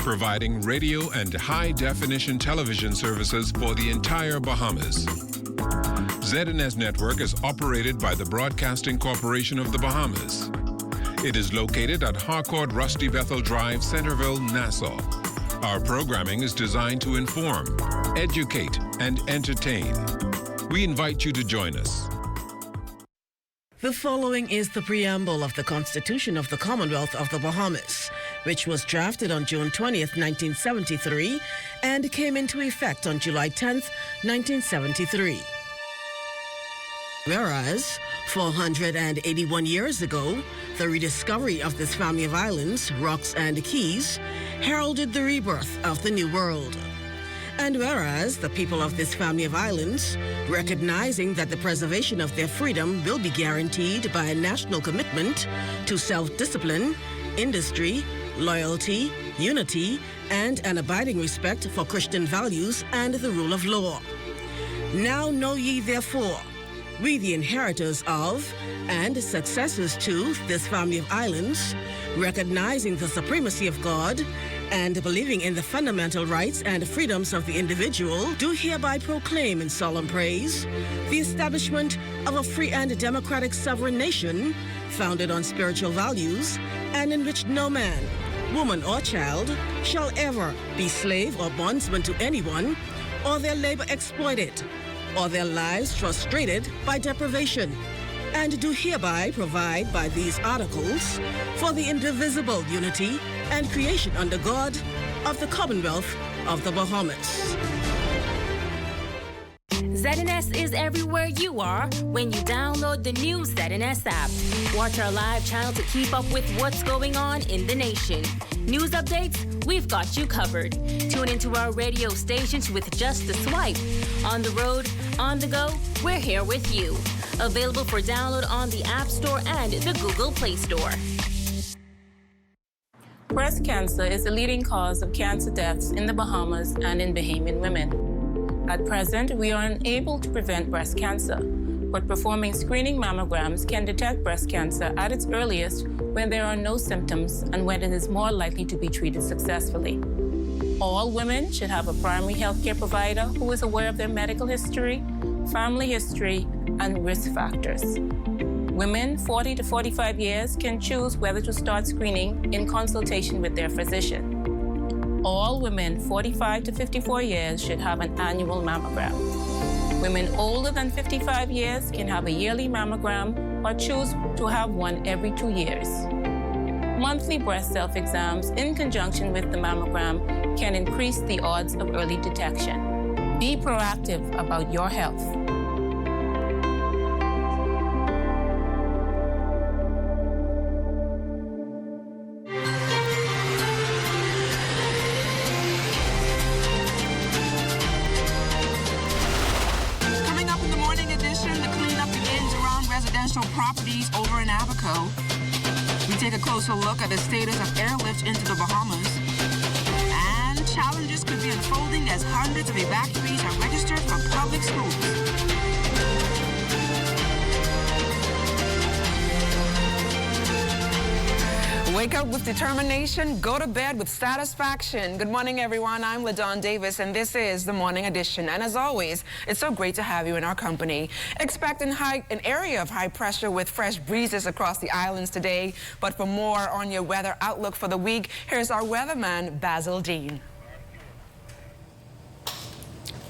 providing radio and high-definition television services for the entire Bahamas. ZNS Network is operated by the Broadcasting Corporation of the Bahamas. It is located at Harcourt Rusty Bethel Drive, Centerville, Nassau. Our programming is designed to inform, educate, and entertain. We invite you to join us. The following is the preamble of the Constitution of the Commonwealth of the Bahamas, which was drafted on June 20th, 1973, and came into effect on July 10th, 1973. Whereas, 481 years ago, the rediscovery of this family of islands, rocks and keys, heralded the rebirth of the New World. And whereas the people of this family of islands, recognizing that the preservation of their freedom will be guaranteed by a national commitment to self-discipline, industry, loyalty, unity, and an abiding respect for Christian values and the rule of law. Now know ye therefore, we the inheritors of and successors to this family of islands, recognizing the supremacy of God and believing in the fundamental rights and freedoms of the individual, do hereby proclaim in solemn praise the establishment of a free and democratic sovereign nation founded on spiritual values and in which no man, woman, or child shall ever be slave or bondsman to anyone, or their labor exploited, or their lives frustrated by deprivation, and do hereby provide by these articles for the indivisible unity and creation under God of the Commonwealth of the Bahamas. ZNS is everywhere you are when you download the new ZNS app. Watch our live channel to keep up with what's going on in the nation. News updates, we've got you covered. Tune into our radio stations with just a swipe. On the road, on the go, we're here with you. Available for download on the App Store and the Google Play Store. Breast cancer is the leading cause of cancer deaths in the Bahamas and in Bahamian women. At present, we are unable to prevent breast cancer, but performing screening mammograms can detect breast cancer at its earliest when there are no symptoms and when it is more likely to be treated successfully. All women should have a primary health care provider who is aware of their medical history, family history, and risk factors. Women 40 to 45 years can choose whether to start screening in consultation with their physician. All women 45 to 54 years should have an annual mammogram. Women older than 55 years can have a yearly mammogram or choose to have one every 2 years. Monthly breast self-exams in conjunction with the mammogram can increase the odds of early detection. Be proactive about your health. Properties over in Abaco. We take a closer look at the status of airlift into the Bahamas. And challenges could be unfolding as hundreds of evacuees are registered for public schools. Wake up with determination, go to bed with satisfaction. Good morning, everyone. I'm LaDawn Davis, and this is the Morning Edition. And as always, it's so great to have you in our company. Expect an area of high pressure with fresh breezes across the islands today. But for more on your weather outlook for the week, here's our weatherman, Basil Dean.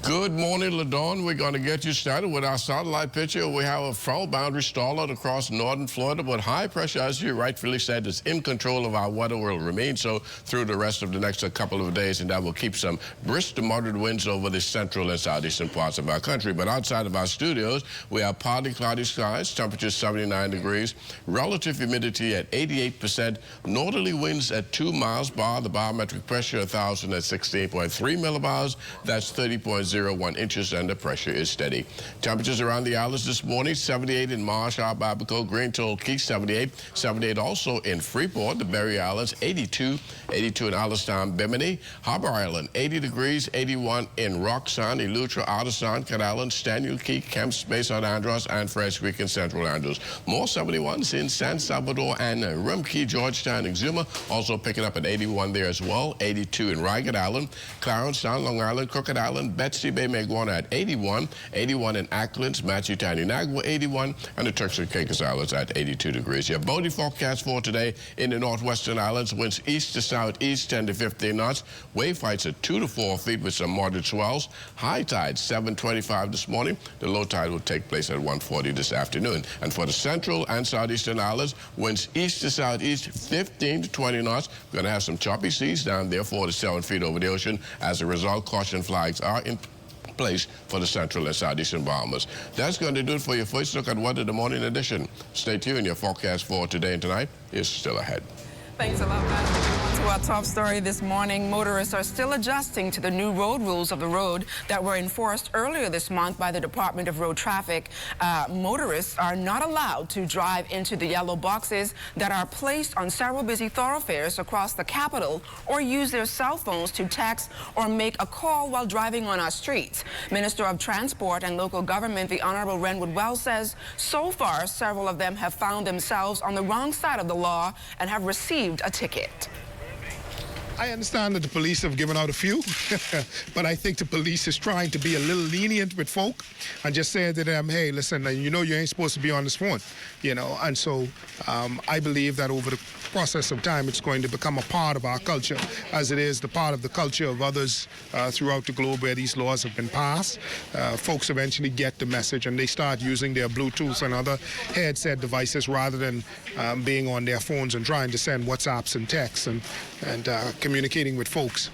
Good morning, LaDawn. We're going to get you started with our satellite picture. We have a front boundary stalled across northern Florida, but high pressure, as you rightfully said, is in control of our weather, will remain so through the rest of the next couple of days, and that will keep some brisk to moderate winds over the central and southeastern parts of our country. But outside of our studios, we have partly cloudy skies, temperature 79 degrees, relative humidity at 88%, northerly winds at 2 miles bar, the barometric pressure 1,016.3 millibars, that's 30.0 0.01 inches, and the pressure is steady. Temperatures around the islands this morning: 78 in Marsh, Abaco, Green Toll, Key, 78. 78 also in Freeport, the Berry Islands, 82. 82 in Allenstown, Bimini, Harbor Island, 80 degrees, 81 in Roxanne, Eleuthera, Artisan, Cat Island, Stanley Key, Kemps Bay, St. Andros, and Fresh Creek in Central Andros. More 71s in San Salvador and Rim Key, Georgetown, Exuma, also picking up at 81 there as well. 82 in Ragged Island, Clarence Sound, Long Island, Crooked Island, Betsy Bay, Maguana at 81. 81 in Acklands, Matsutown, Unagua, 81, and the Turks and Caicos Islands at 82 degrees. Your boating forecast for today in the northwestern islands: winds east to southeast 10 to 15 knots. Wave heights at 2 to 4 feet with some moderate swells. High tide 7:25 this morning. The low tide will take place at 1:40 this afternoon. And for the central and southeastern islands, winds east to southeast 15 to 20 knots. We're going to have some choppy seas down there 4 to 7 feet over the ocean. As a result, caution flags are in place for the central and southeastern Bahamas. That's going to do it for your first look at weather in the morning edition. Stay tuned. Your forecast for today and tonight is still ahead. Thanks a lot, Matt. To our top story this morning, motorists are still adjusting to the new road rules of the road that were enforced earlier this month by the Department of Road Traffic. Motorists are not allowed to drive into the yellow boxes that are placed on several busy thoroughfares across the capital, or use their cell phones to text or make a call while driving on our streets. Minister of Transport and Local Government, the Honorable Renwood Wells, says so far several of them have found themselves on the wrong side of the law and have received a ticket. I understand that the police have given out a few, but I think the police is trying to be a little lenient with folk and just saying to them, hey, listen, you know you ain't supposed to be on this phone, you know. And so I believe that over the process of time, it's going to become a part of our culture, as it is the part of the culture of others throughout the globe where these laws have been passed. Folks eventually get the message and they start using their Bluetooth and other headset devices rather than being on their phones and trying to send WhatsApps and texts and communicating with folks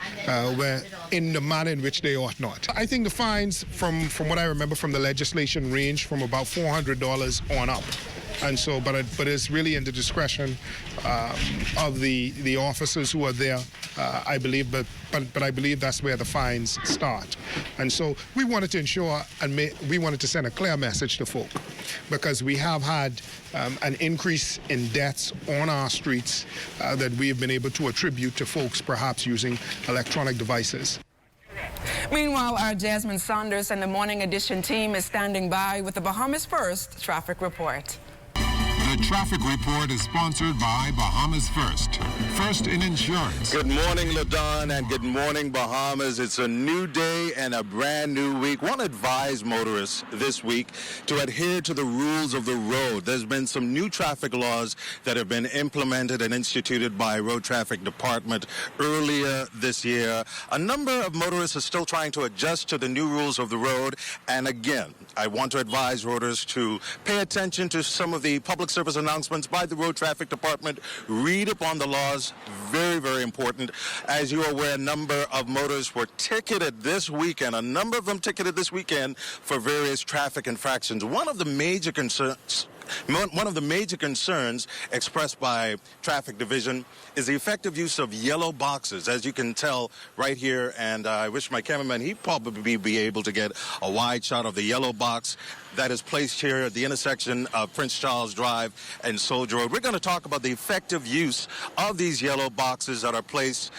where in the manner in which they ought not. I think the fines, from what I remember from the legislation, range from about $400 on up. And so, but it's really in the discretion of the officers who are there, I believe, but I believe that's where the fines start. And so we wanted to ensure and we wanted to send a clear message to folk, because we have had an increase in deaths on our streets that we have been able to attribute to folks perhaps using electronic devices. Meanwhile, our Jasmine Saunders and the Morning Edition team is standing by with the Bahamas First traffic report. The traffic report is sponsored by Bahamas First. First in insurance. Good morning, LaDon, and good morning, Bahamas. It's a new day and a brand new week. Want to advise motorists this week to adhere to the rules of the road. There's been some new traffic laws that have been implemented and instituted by Road Traffic Department earlier this year. A number of motorists are still trying to adjust to the new rules of the road. And again, I want to advise motorists to pay attention to some of the public service announcements by the Road Traffic Department. Read upon the laws. Very, very important. As you are aware, a number of motorists were ticketed this weekend. A number of them ticketed this weekend for various traffic infractions. One of the major concerns expressed by Traffic Division is the effective use of yellow boxes, as you can tell right here. And I wish my cameraman, he'd probably be able to get a wide shot of the yellow box that is placed here at the intersection of Prince Charles Drive and Soldier Road. We're going to talk about the effective use of these yellow boxes that are placed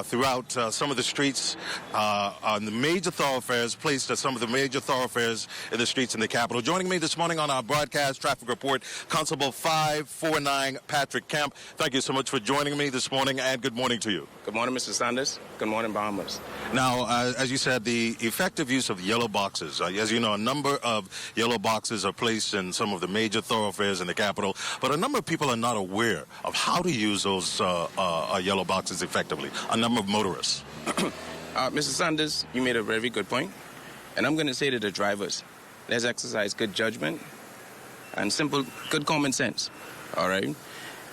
throughout some of the streets on the major thoroughfares, placed at some of the major thoroughfares in the streets in the capital. Joining me this morning on our broadcast traffic report, Constable 549 Patrick Kemp. Thank you so much for joining me this morning, and good morning to you. Good morning, Mr. Sanders. Good morning, Bahamas. Now, as you said, the effective use of yellow boxes. As you know, a number of yellow boxes are placed in some of the major thoroughfares in the capital, but a number of people are not aware of how to use those yellow boxes effectively. A number of motorists. Mr. Sanders, you made a very good point, and I'm going to say to the drivers, let's exercise good judgment and good common sense, all right?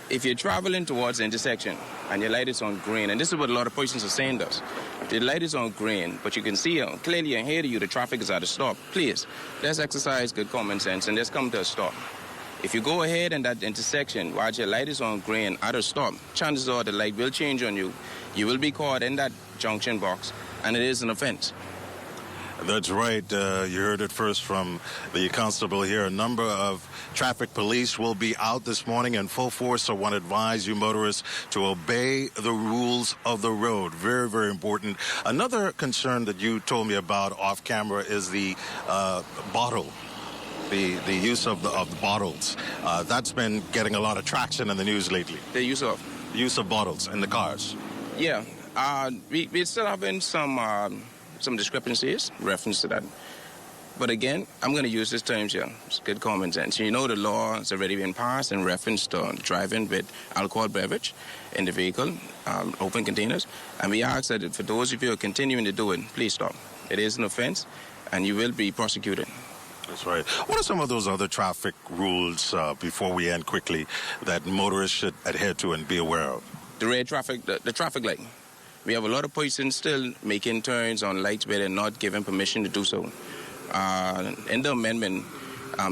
If you're traveling towards the intersection and your light is on green, and this is what a lot of persons are saying to us, if the light is on green, but you can see clearly and hear you, the traffic is at a stop, please, let's exercise good common sense and let's come to a stop. If you go ahead in that intersection while your light is on green at a stop, chances are the light will change on you. You will be caught in that junction box, and it is an offense. That's right. You heard it first from the constable here. A number of traffic police will be out this morning in full force, so I want to advise you motorists to obey the rules of the road. Very, very important. Another concern that you told me about off camera is the bottle. The use of the bottles. That's been getting a lot of traction in the news lately. The use of bottles in the cars. Yeah. We're still having some discrepancies reference to that. But again, I'm going to use this term here. It's good common sense. You know the law has already been passed in reference to driving with alcohol beverage in the vehicle, open containers. And we ask that for those of you who are continuing to do it, please stop. It is an offense, and you will be prosecuted. That's right. What are some of those other traffic rules, before we end quickly, that motorists should adhere to and be aware of? The red traffic, the traffic light. We have a lot of persons still making turns on lights where they're not given permission to do so. In the amendment,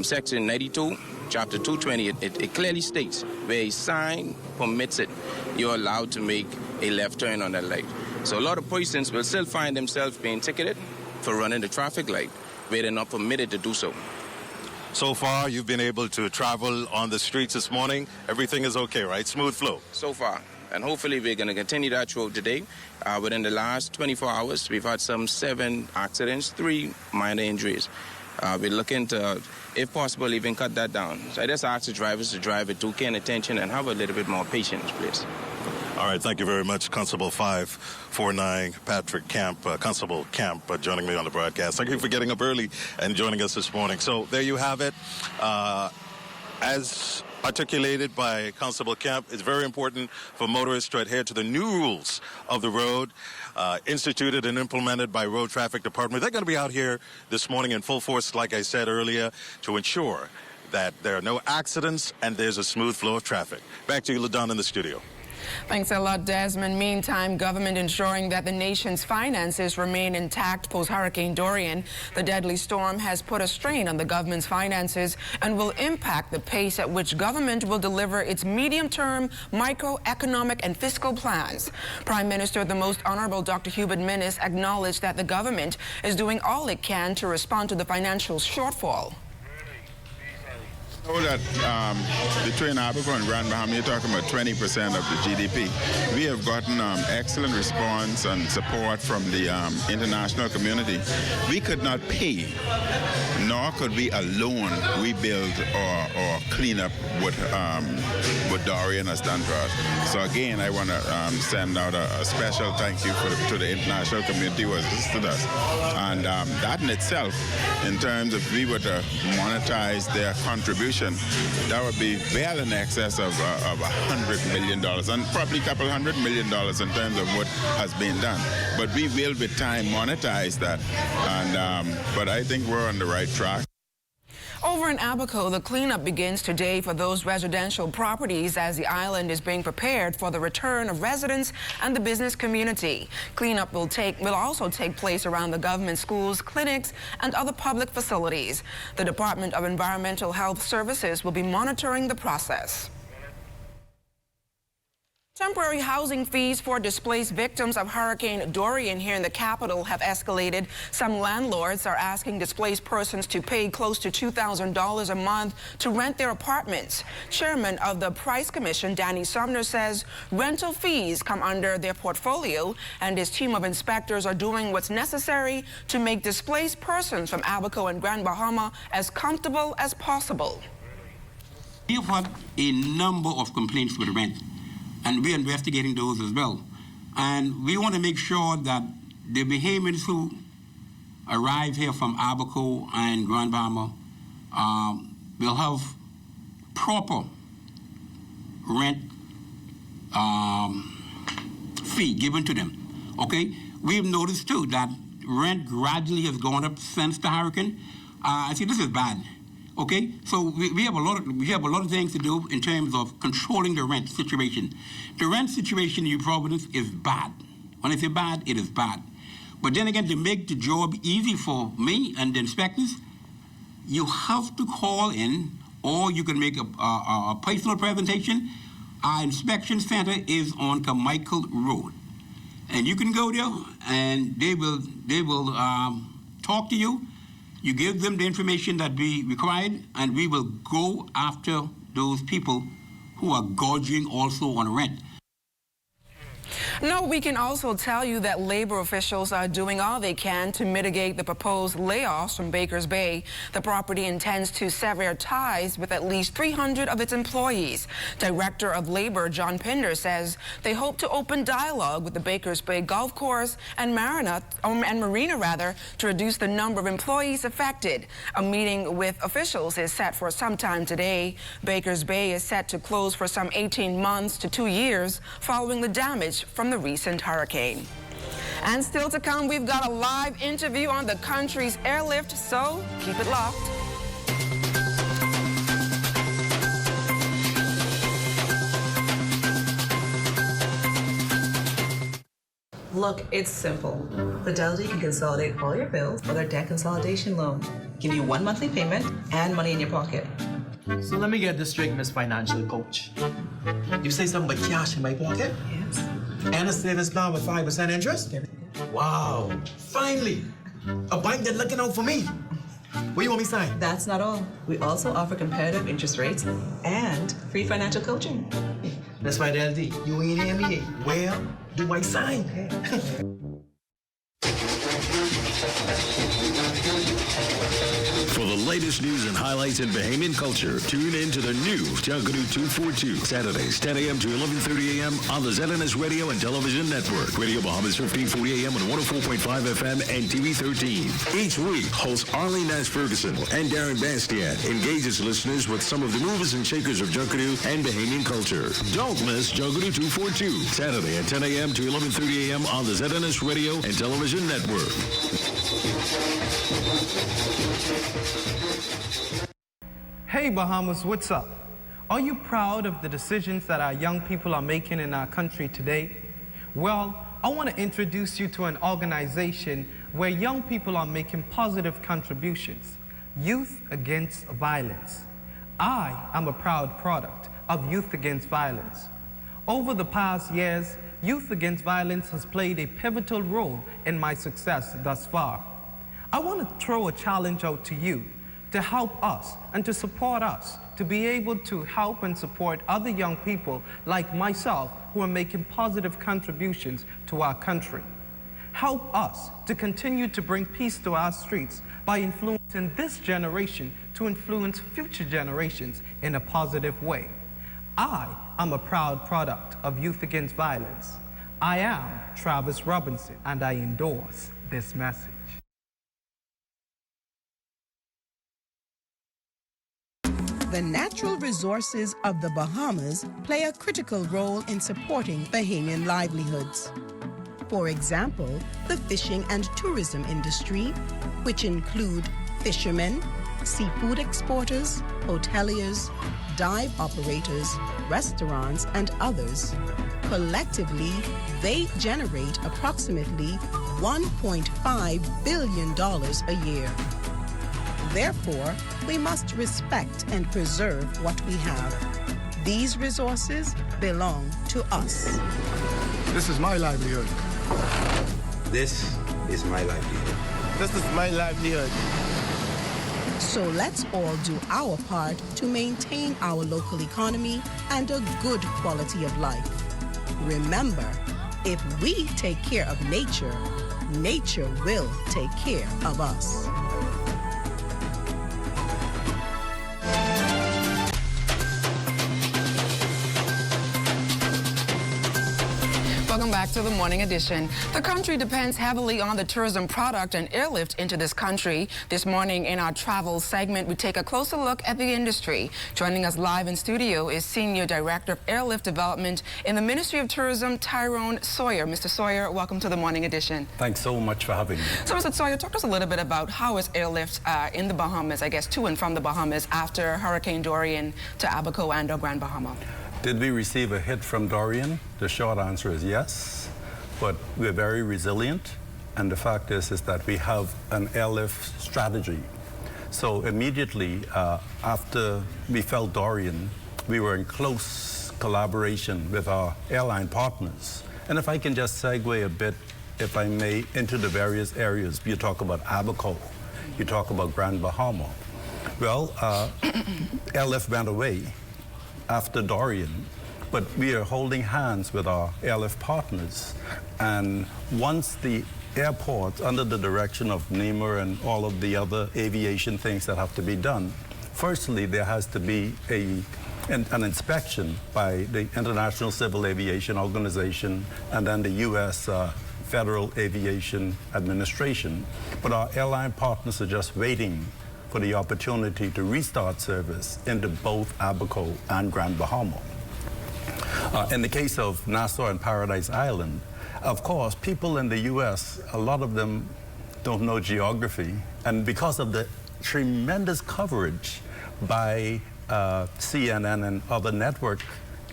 section 92, chapter 220, it clearly states where a sign permits it, you're allowed to make a left turn on that light. So a lot of persons will still find themselves being ticketed for running the traffic light where they're not permitted to do so. So far, you've been able to travel on the streets this morning. Everything is okay, right? Smooth flow? So far. And hopefully we're going to continue that throughout today. Within the last 24 hours, we've had some 7 accidents, 3 minor injuries. We're looking to, if possible, even cut that down. So I just ask the drivers to drive with due care and attention and have a little bit more patience, please. All right, thank you very much, Constable 549 Patrick Camp, Constable Camp, joining me on the broadcast. Thank you for getting up early and joining us this morning. So there you have it. As articulated by Constable Camp, it's very important for motorists to adhere to the new rules of the road instituted and implemented by Road Traffic Department. They're going to be out here this morning in full force, like I said earlier, to ensure that there are no accidents and there's a smooth flow of traffic. Back to you, LaDon, in the studio. Thanks a lot, Desmond. Meantime, government ensuring that the nation's finances remain intact post-Hurricane Dorian. The deadly storm has put a strain on the government's finances and will impact the pace at which government will deliver its medium-term microeconomic and fiscal plans. Prime Minister, the Most Honorable Dr. Hubert Minnis, acknowledged that the government is doing all it can to respond to the financial shortfall. Know that between Abaco and Grand Bahama, you're talking about 20% of the GDP. We have gotten excellent response and support from the international community. We could not pay, nor could we alone rebuild or clean up what Dorian has done for us. So again, I want to send out a special thank you to the international community who has assisted us. And that in itself, in terms of if we were to monetize their contribution, that would be well in excess of $100 million and probably a couple $100 million in terms of what has been done. But we will with time monetize that. And but I think we're on the right track. Over in Abaco, the cleanup begins today for those residential properties as the island is being prepared for the return of residents and the business community. Cleanup will also take place around the government schools, clinics, and other public facilities. The Department of Environmental Health Services will be monitoring the process. Temporary housing fees for displaced victims of Hurricane Dorian here in the capital have escalated. Some landlords are asking displaced persons to pay close to $2,000 a month to rent their apartments. Chairman of the Price Commission, Danny Sumner, says rental fees come under their portfolio, and his team of inspectors are doing what's necessary to make displaced persons from Abaco and Grand Bahama as comfortable as possible. We've had a number of complaints with rent, and we're investigating those as well. And we want to make sure that the Bahamians who arrive here from Abaco and Grand Bahama will have proper rent fee given to them, okay? We've noticed too that rent gradually has gone up since the hurricane. I see this is bad. Okay, so we have a lot of things to do in terms of controlling the rent situation. The rent situation in New Providence is bad. When I say bad, it is bad. But then again, to make the job easy for me and the inspectors, you have to call in, or you can make a personal presentation. Our inspection center is on Carmichael Road, and you can go there, and they will talk to you, you give them the information that we required, and we will go after those people who are gouging also on rent. No, we can also tell you that labor officials are doing all they can to mitigate the proposed layoffs from Bakers Bay. The property intends to sever ties with at least 300 of its employees. Director of Labor John Pinder says they hope to open dialogue with the Bakers Bay Golf Course and Marina to reduce the number of employees affected. A meeting with officials is set for sometime today. Bakers Bay is set to close for some 18 months to 2 years following the damage from the recent hurricane. And still to come, we've got a live interview on the country's airlift, so keep it locked. Look, it's simple. Fidelity can consolidate all your bills for their debt consolidation loan. Give you one monthly payment and money in your pocket. So let me get this straight, Miss Financial Coach. You say something about cash in my pocket? Yes. And a savings plan with 5% interest? Wow, finally, a bank that's looking out for me. What do you want me to sign? That's not all. We also offer competitive interest rates and free financial coaching. Miss Fidelity, you ain't hear me. Where do I sign? For the latest news and highlights in Bahamian culture, tune in to the new Junkanoo 242, Saturdays, 10 a.m. to 11:30 a.m. on the ZNS Radio and Television Network. Radio Bahamas 1540 a.m. on 104.5 FM and TV 13. Each week, host Arlene Nash Ferguson and Darren Bastian engages listeners with some of the movers and shakers of Junkanoo and Bahamian culture. Don't miss Junkanoo 242, Saturday at 10 a.m. to 11:30 a.m. on the ZNS Radio and Television Network. Hey Bahamas, what's up? Are you proud of the decisions that our young people are making in our country today? Well, I want to introduce you to an organization where young people are making positive contributions. Youth Against Violence. I am a proud product of Youth Against Violence. Over the past years, Youth Against Violence has played a pivotal role in my success thus far. I want to throw a challenge out to you to help us and to support us to be able to help and support other young people like myself who are making positive contributions to our country. Help us to continue to bring peace to our streets by influencing this generation to influence future generations in a positive way. I am a proud product of Youth Against Violence. I am Travis Robinson, and I endorse this message. The natural resources of the Bahamas play a critical role in supporting Bahamian livelihoods. For example, the fishing and tourism industry, which include fishermen, seafood exporters, hoteliers, dive operators, restaurants, and others. Collectively, they generate approximately $1.5 billion a year. Therefore, we must respect and preserve what we have. These resources belong to us. This is my livelihood. This is my livelihood. This is my livelihood. So let's all do our part to maintain our local economy and a good quality of life. Remember, if we take care of nature, nature will take care of us. Welcome back to the Morning Edition. The country depends heavily on the tourism product and airlift into this country. This morning in our travel segment, we take a closer look at the industry. Joining us live in studio is Senior Director of Airlift Development in the Ministry of Tourism, Tyrone Sawyer. Mr. Sawyer, welcome to the Morning Edition. Thanks so much for having me. So, Mr. Sawyer, talk to us a little bit about how is airlift in the Bahamas, I guess, to and from the Bahamas after Hurricane Dorian to Abaco and or Grand Bahama. Did we receive a hit from Dorian? The short answer is yes, but we're very resilient, and the fact is that we have an airlift strategy. So immediately after we felt Dorian, we were in close collaboration with our airline partners. And if I can just segue a bit if I may, into the various areas. You talk about Abaco, you talk about Grand Bahama. Well, Airlift went away after Dorian, but we are holding hands with our airlift partners. And once the airports, under the direction of NEMA and all of the other aviation things that have to be done, firstly, there has to be an inspection by the International Civil Aviation Organization and then the U.S. Federal Aviation Administration. But our airline partners are just waiting for the opportunity to restart service into both Abaco and Grand Bahama. In the case of Nassau and Paradise Island, of course, people in the U.S., a lot of them don't know geography, and because of the tremendous coverage by CNN and other network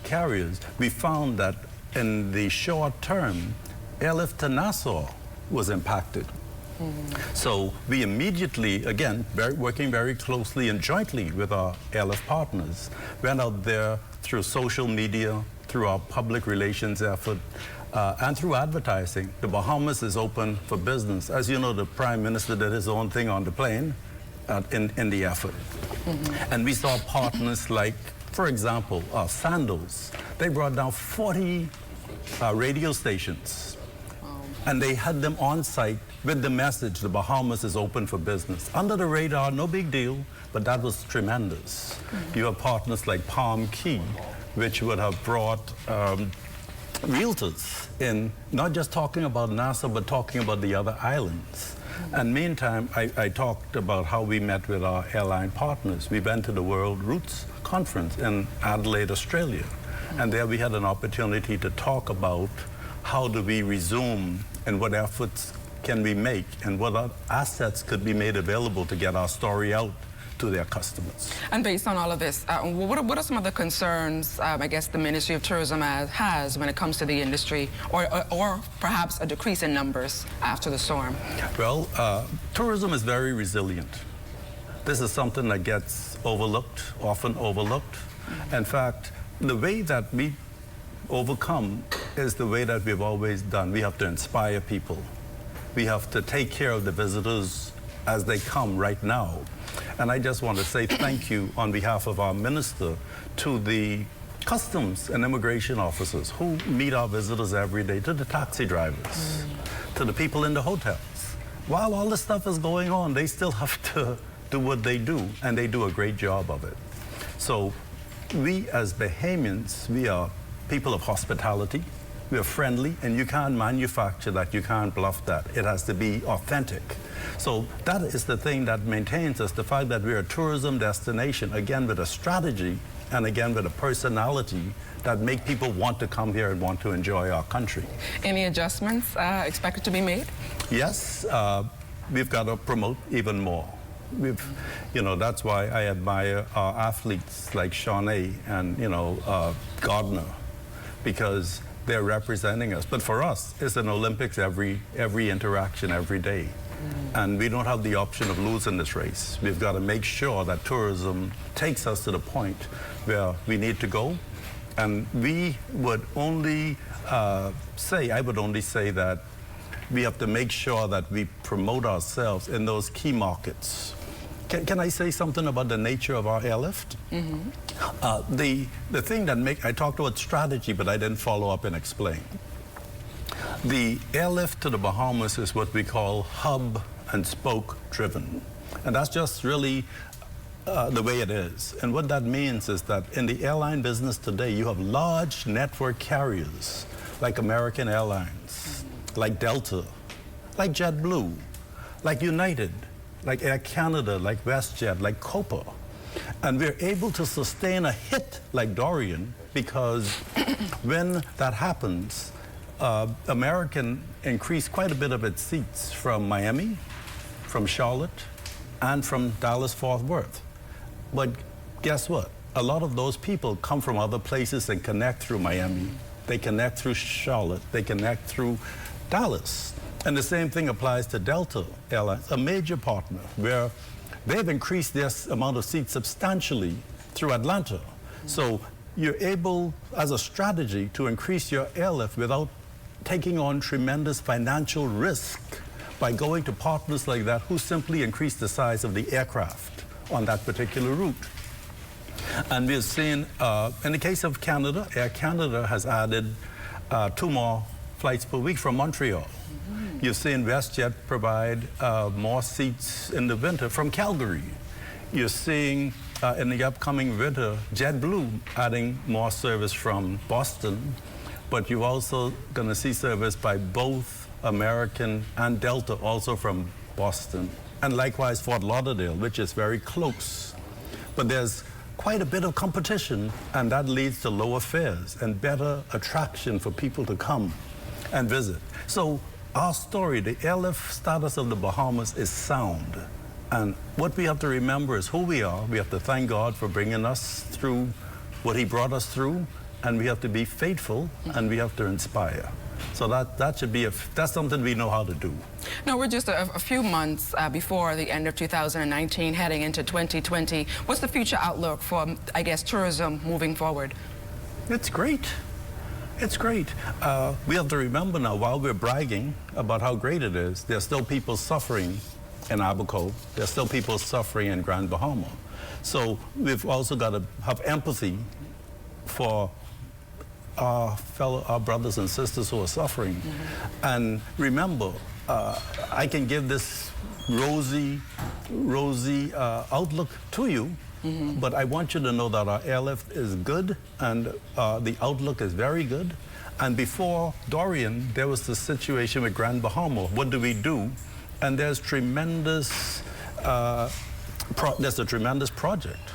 carriers, we found that in the short term, airlift to Nassau was impacted. So we immediately, again, working very closely and jointly with our airlift partners, went out there through social media, through our public relations effort, and through advertising. The Bahamas is open for business. As you know, the Prime Minister did his own thing on the plane in the effort. And we saw partners like, for example, Sandals. They brought down 40 radio stations, and they had them on site with the message, the Bahamas is open for business. Under the radar, no big deal, but that was tremendous. You have partners like Palm Key, which would have brought realtors in, not just talking about Nassau, but talking about the other islands. And meantime, I talked about how we met with our airline partners. We went to the World Roots Conference in Adelaide, Australia. And there we had an opportunity to talk about how do we resume and what efforts can we make and what assets could be made available to get our story out to their customers. And based on all of this, what are some of the concerns, I guess, the Ministry of Tourism has when it comes to the industry, or perhaps a decrease in numbers after the storm? Well, tourism is very resilient. This is something that gets overlooked, often overlooked. In fact, the way that we overcome is the way that we've always done. We have to inspire people. We have to take care of the visitors as they come right now. And I just want to say thank you on behalf of our minister to the customs and immigration officers who meet our visitors every day, to the taxi drivers, to the people in the hotels. While all this stuff is going on, they still have to do what they do, and they do a great job of it. So we as Bahamians, we are people of hospitality. We are friendly, and you can't manufacture that, you can't bluff that. It has to be authentic. So that is the thing that maintains us, the fact that we're a tourism destination, again with a strategy, and again with a personality that make people want to come here and want to enjoy our country. Any adjustments expected to be made? Yes, we've got to promote even more. That's why I admire our athletes like Shawnee and, Gardner, because they're representing us. But for us, it's an Olympics every interaction, every day. And we don't have the option of losing this race. We've got to make sure that tourism takes us to the point where we need to go. And we would only I would only say that we have to make sure that we promote ourselves in those key markets. Can I say something about the nature of our airlift? The thing that I talked about strategy, but I didn't follow up and explain. The airlift to the Bahamas is what we call hub and spoke driven. And that's just really the way it is. And what that means is that in the airline business today, you have large network carriers like American Airlines, like Delta, like JetBlue, like United, like Air Canada, like WestJet, like Copa. And we're able to sustain a hit like Dorian because when that happens, American increased quite a bit of its seats from Miami, from Charlotte, and from Dallas-Fort Worth. But guess what? A lot of those people come from other places and connect through Miami. They connect through Charlotte. They connect through Dallas. And the same thing applies to Delta Airlines, a major partner, where they've increased their amount of seats substantially through Atlanta. So you're able, as a strategy, to increase your airlift without taking on tremendous financial risk by going to partners like that who simply increase the size of the aircraft on that particular route. And we've seen, in the case of Canada, Air Canada has added 2 more flights per week from Montreal. You've seen WestJet provide more seats in the winter from Calgary. You're seeing in the upcoming winter, JetBlue adding more service from Boston, but you're also going to see service by both American and Delta also from Boston, and likewise Fort Lauderdale, which is very close. But there's quite a bit of competition, and that leads to lower fares and better attraction for people to come and visit. So our story, the airlift status of the Bahamas, is sound. And what we have to remember is who we are. We have to thank God for bringing us through what he brought us through, and we have to be faithful, and we have to inspire. So that should be, that's something we know how to do. Now, we're just a few months before the end of 2019, heading into 2020. What's the future outlook for, I guess, tourism moving forward? It's great. It's great. We have to remember now, while we're bragging about how great it is, there's still people suffering in Abaco. There's still people suffering in Grand Bahama. So we've also got to have empathy for our brothers and sisters who are suffering. And remember, I can give this rosy outlook to you, but I want you to know that our airlift is good, and the outlook is very good. And before Dorian, there was the situation with Grand Bahama. What do we do? And there's tremendous, there's a tremendous project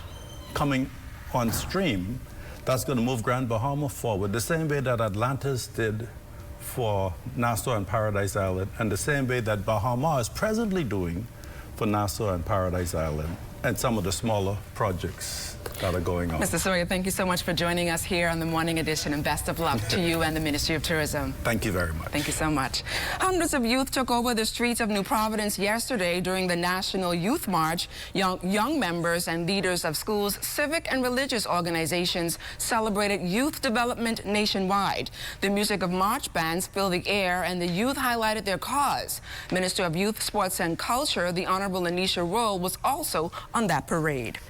coming on stream that's going to move Grand Bahama forward, the same way that Atlantis did for Nassau and Paradise Island, and the same way that Bahama is presently doing for Nassau and Paradise Island, and some of the smaller projects that are going on. Mr. Sawyer, thank you so much for joining us here on the Morning Edition, and best of luck to you and the Ministry of Tourism. Thank you very much. Thank you so much. Hundreds of youth took over the streets of New Providence yesterday during the National Youth March. Young members and leaders of schools, civic and religious organizations celebrated youth development nationwide. The music of march bands filled the air, and the youth highlighted their cause. Minister of Youth, Sports and Culture, the Honorable Anisha Rolle, was also on that parade.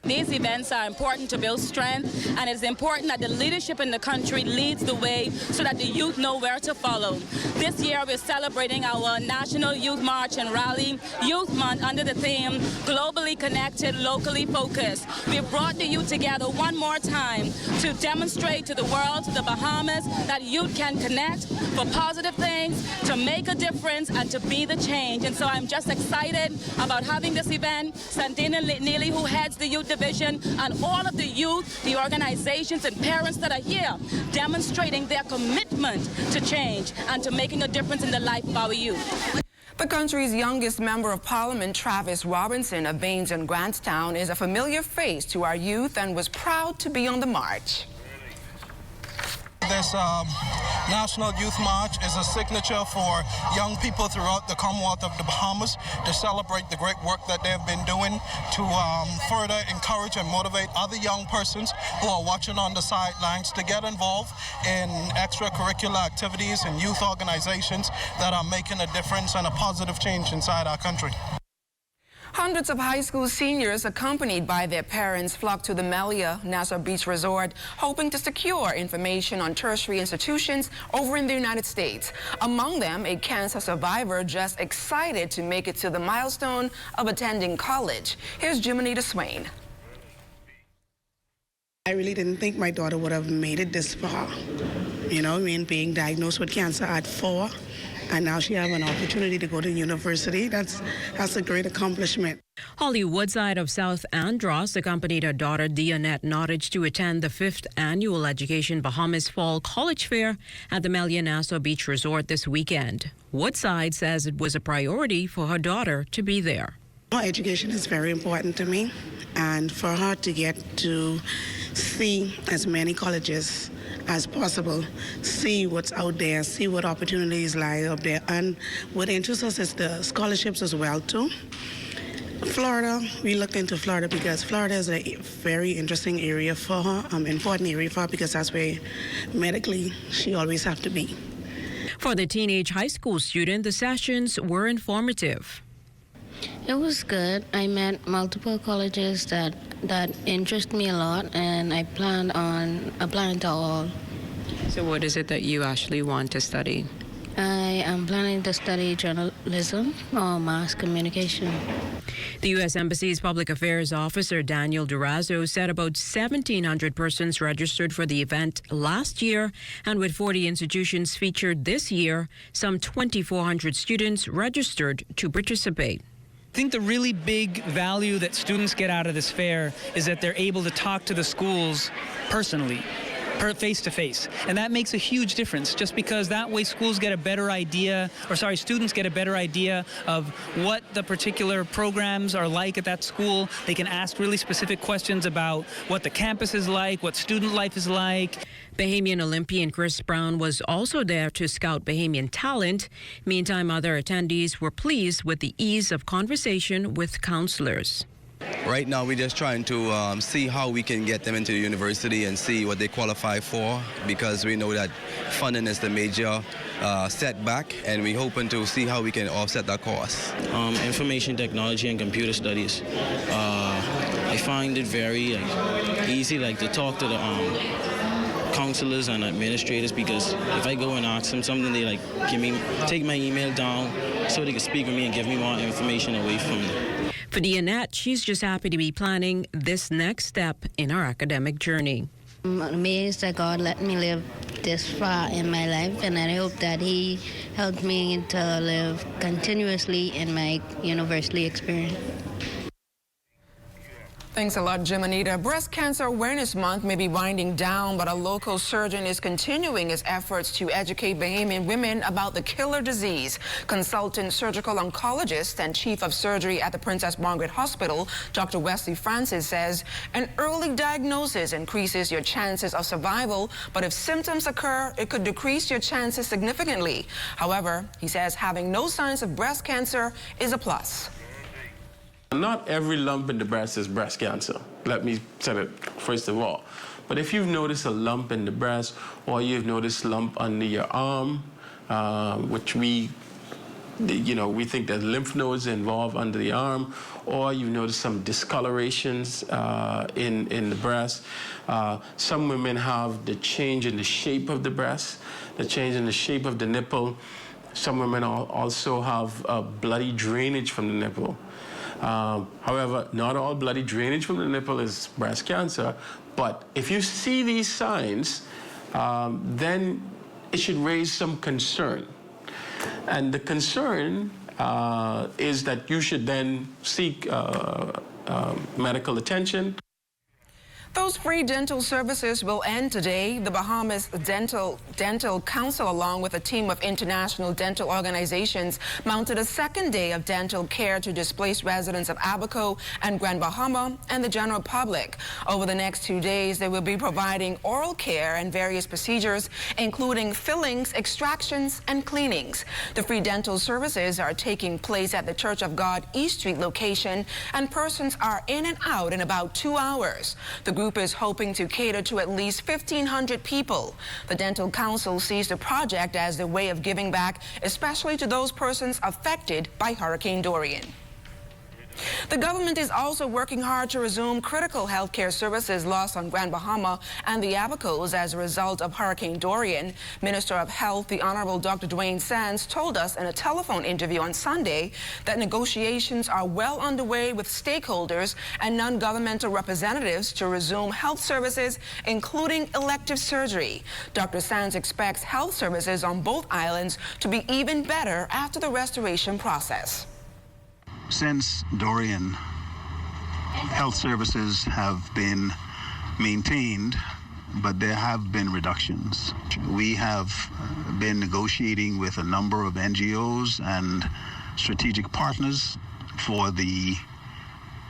These events are important to build strength, and it's important that the leadership in the country leads the way so that the youth know where to follow. This year we're celebrating our National Youth March and Rally Youth Month under the theme Globally Connected, Locally Focused. We've brought the youth together one more time to demonstrate to the world, to the Bahamas, that youth can connect for positive things, to make a difference, and to be the change. And so I'm just excited about having this event. Santina Neely, who heads the youth division, and all of the youth, the organizations and parents that are here demonstrating their commitment to change and to making a difference in the life of our youth. The country's youngest member of parliament, Travis Robinson of Baines and Grantstown, is a familiar face to our youth and was proud to be on the march. This National Youth March is a signature for young people throughout the Commonwealth of the Bahamas to celebrate the great work that they've been doing to further encourage and motivate other young persons who are watching on the sidelines to get involved in extracurricular activities and youth organizations that are making a difference and a positive change inside our country. Hundreds of high school seniors, accompanied by their parents, flocked to the Melia Nassau Beach Resort, hoping to secure information on tertiary institutions over in the United States. Among them, a cancer survivor just excited to make it to the milestone of attending college. Here's Jimonita Swain. I really didn't think my daughter would have made it this far. You know, I mean, being diagnosed with cancer at 4. And now she has an opportunity to go to university. That's a great accomplishment. Holly Woodside of South Andros accompanied her daughter Dionette Nottage to attend the 5th Annual Education Bahamas Fall College Fair at the Melia Nassau Beach Resort this weekend. Woodside says it was a priority for her daughter to be there. Education is very important to me, and for her to get to see as many colleges as possible, see what's out there, see what opportunities lie up there, and what interests us is the scholarships as well too. Florida, we looked into Florida because Florida is a very interesting area for her, important area for her because that's where medically she always have to be. For the teenage high school student, the sessions were informative. It was good. I met multiple colleges that interest me a lot, and I planned on applying to all. So what is it that you actually want to study? I am planning to study journalism or mass communication. The U.S. Embassy's Public Affairs Officer Daniel Durazo said about 1,700 persons registered for the event last year, and with 40 institutions featured this year, some 2,400 students registered to participate. I think the really big value that students get out of this fair is that they're able to talk to the schools personally, face to face. And that makes a huge difference, just because that way students get a better idea of what the particular programs are like at that school. They can ask really specific questions about what the campus is like, what student life is like. Bahamian Olympian Chris Brown was also there to scout Bahamian talent. Meantime, other attendees were pleased with the ease of conversation with counselors. Right now, we're just trying to see how we can get them into the university and see what they qualify for, because we know that funding is the major setback, and we're hoping to see how we can offset that cost. Information technology and computer studies. I find it very easy to talk to the counselors and administrators, because if I go and ask them something, they take my email down so they can speak with me and give me more information away from them. For Dianette, she's just happy to be planning this next step in our academic journey. I'm amazed that God let me live this far in my life, and I hope that He helped me to live continuously in my university experience. Thanks a lot, Jim Anita. Breast Cancer Awareness Month may be winding down, but a local surgeon is continuing his efforts to educate Bahamian women about the killer disease. Consultant surgical oncologist and chief of surgery at the Princess Margaret Hospital, Dr. Wesley Francis, says an early diagnosis increases your chances of survival, but if symptoms occur, it could decrease your chances significantly. However, he says having no signs of breast cancer is a plus. Not every lump in the breast is breast cancer. Let me say it first of all. But if you've noticed a lump in the breast, or you've noticed a lump under your arm, which we think that lymph nodes involved under the arm, or you've noticed some discolorations in the breast. Some women have the change in the shape of the breast, the change in the shape of the nipple. Some women also have bloody drainage from the nipple. However, not all bloody drainage from the nipple is breast cancer, but if you see these signs, then it should raise some concern. And the concern is that you should then seek medical attention. Those free dental services will end today. The Bahamas Dental Council, along with a team of international dental organizations, mounted a second day of dental care to displaced residents of Abaco and Grand Bahama and the general public. Over the next 2 days, they will be providing oral care and various procedures, including fillings, extractions, and cleanings. The free dental services are taking place at the Church of God East Street location, and persons are in and out in about 2 hours. The group is hoping to cater to at least 1,500 people. The Dental Council sees the project as a way of giving back, especially to those persons affected by Hurricane Dorian. The government is also working hard to resume critical health care services lost on Grand Bahama and the Abacos as a result of Hurricane Dorian. Minister of Health, the Honorable Dr. Dwayne Sands, told us in a telephone interview on Sunday that negotiations are well underway with stakeholders and non-governmental representatives to resume health services, including elective surgery. Dr. Sands expects health services on both islands to be even better after the restoration process. Since Dorian, health services have been maintained, but there have been reductions. We have been negotiating with a number of NGOs and strategic partners for the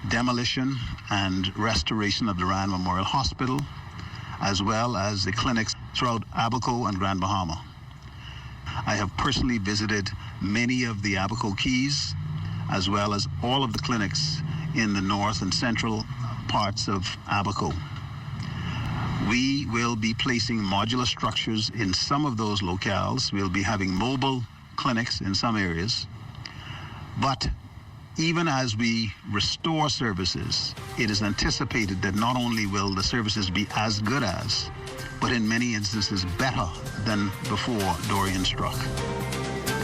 demolition and restoration of the Rand Memorial Hospital, as well as the clinics throughout Abaco and Grand Bahama. I have personally visited many of the Abaco Keys as well as all of the clinics in the north and central parts of Abaco. We will be placing modular structures in some of those locales. We'll be having mobile clinics in some areas. But even as we restore services, it is anticipated that not only will the services be as good as, but in many instances better than before Dorian struck.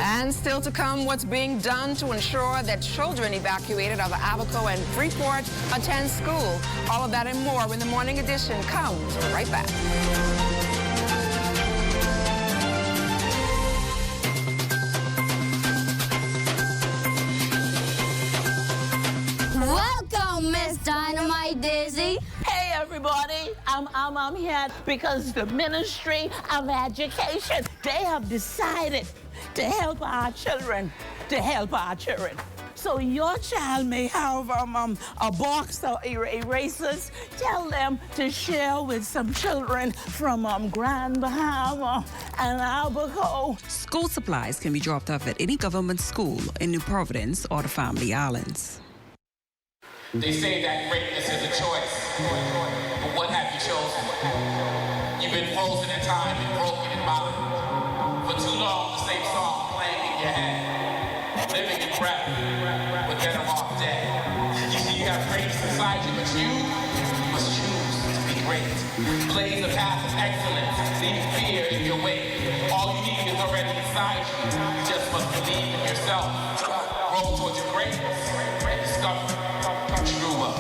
And still to come, what's being done to ensure that children evacuated out of Abaco and Freeport attend school. All of that and more when the Morning Edition comes right back. Welcome, Miss Dynamite Daisy. Hey, everybody. I'm here because the Ministry of Education, they have decided to help our children, So your child may have a box of erasers. Tell them to share with some children from Grand Bahama and Abaco. School supplies can be dropped off at any government school in New Providence or the Family Islands. They say that greatness is a choice, but what have you chosen? You've been frozen in time and broken in mind. For too long, the same song playing in your head, living in breath, but better off dead. You see, you have greatness inside you, but you must choose to be great. Blaze a path of excellence, leave fear in your way. All you need is already inside you. You just must believe in yourself. Roll towards your greatness and discover true love.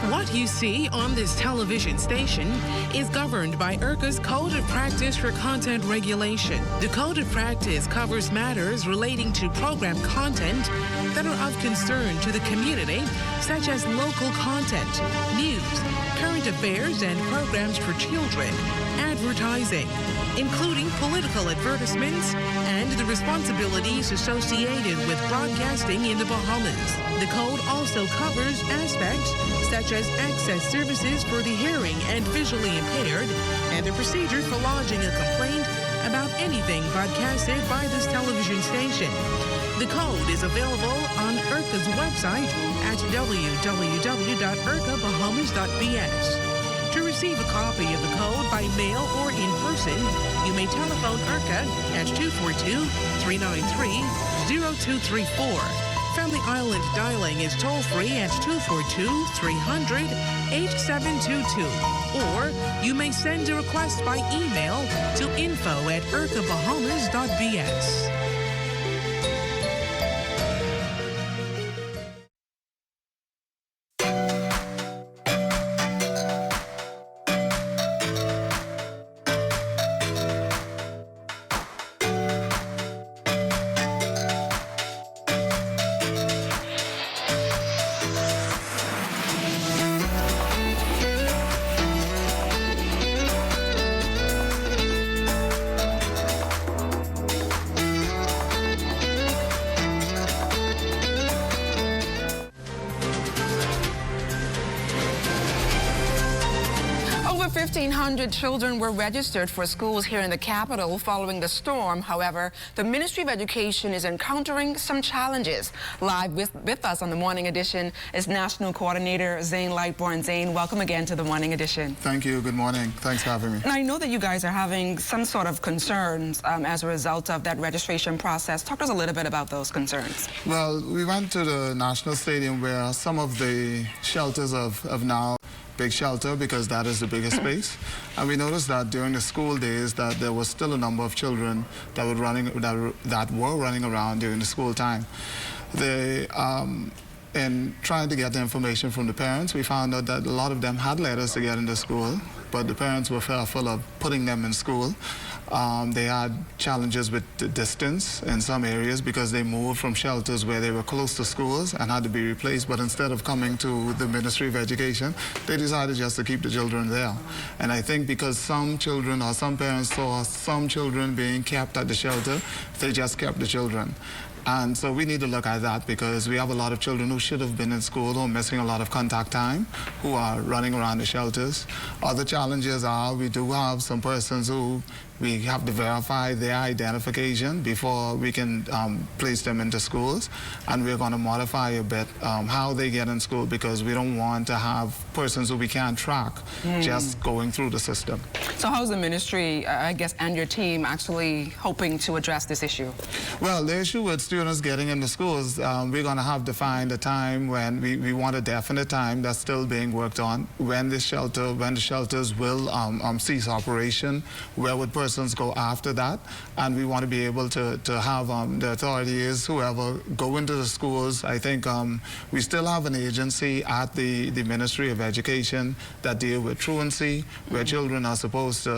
What you see on this television station is governed by IRCA's Code of Practice for Content Regulation. The Code of Practice covers matters relating to program content that are of concern to the community, such as local content, news, current affairs, and programs for children, advertising, including political advertisements and the responsibilities associated with broadcasting in the Bahamas. The code also covers aspects such as access services for the hearing and visually impaired and the procedure for lodging a complaint about anything broadcasted by this television station. The code is available on IRCA's website at www.ircabahamas.bs. To receive a copy of the code by mail or in person, you may telephone IRCA at 242-393-0234. Family Island dialing is toll-free at 242-300-8722. Or you may send a request by email to info@ircabahamas.bs. Over 1,500 children were registered for schools here in the capital following the storm. However, the Ministry of Education is encountering some challenges. Live with us on the Morning Edition is National Coordinator Zane Lightbourne. Zane, welcome again to the Morning Edition. Thank you. Good morning. Thanks for having me. And I know that you guys are having some sort of concerns as a result of that registration process. Talk to us a little bit about those concerns. Well, we went to the National Stadium where some of the shelters of now big shelter because that is the biggest space. And we noticed that during the school days that there was still a number of children that were running around during the school time. In trying to get the information from the parents, we found out that a lot of them had letters to get into school, but the parents were fearful of putting them in school. They had challenges with the distance in some areas because they moved from shelters where they were close to schools and had to be replaced, but instead of coming to the Ministry of Education, they decided just to keep the children there. And I think because some children or some parents saw some children being kept at the shelter, they just kept the children. And so we need to look at that because we have a lot of children who should have been in school who are missing a lot of contact time, who are running around the shelters. Other challenges are we do have some persons who We have to verify their identification before we can place them into schools. And we're going to modify a bit how they get in school, because we don't want to have persons who we can't track just going through the system. So how's the ministry, I guess, and your team actually hoping to address this issue? Well, the issue with students getting into schools, we're going to have to find a time when we want a definite time that's still being worked on, when the shelters will cease operation, where would persons go after that, and we want to be able to have the authorities, whoever, go into the schools. I think we still have an agency at the Ministry of Education that deal with truancy, where children are supposed to,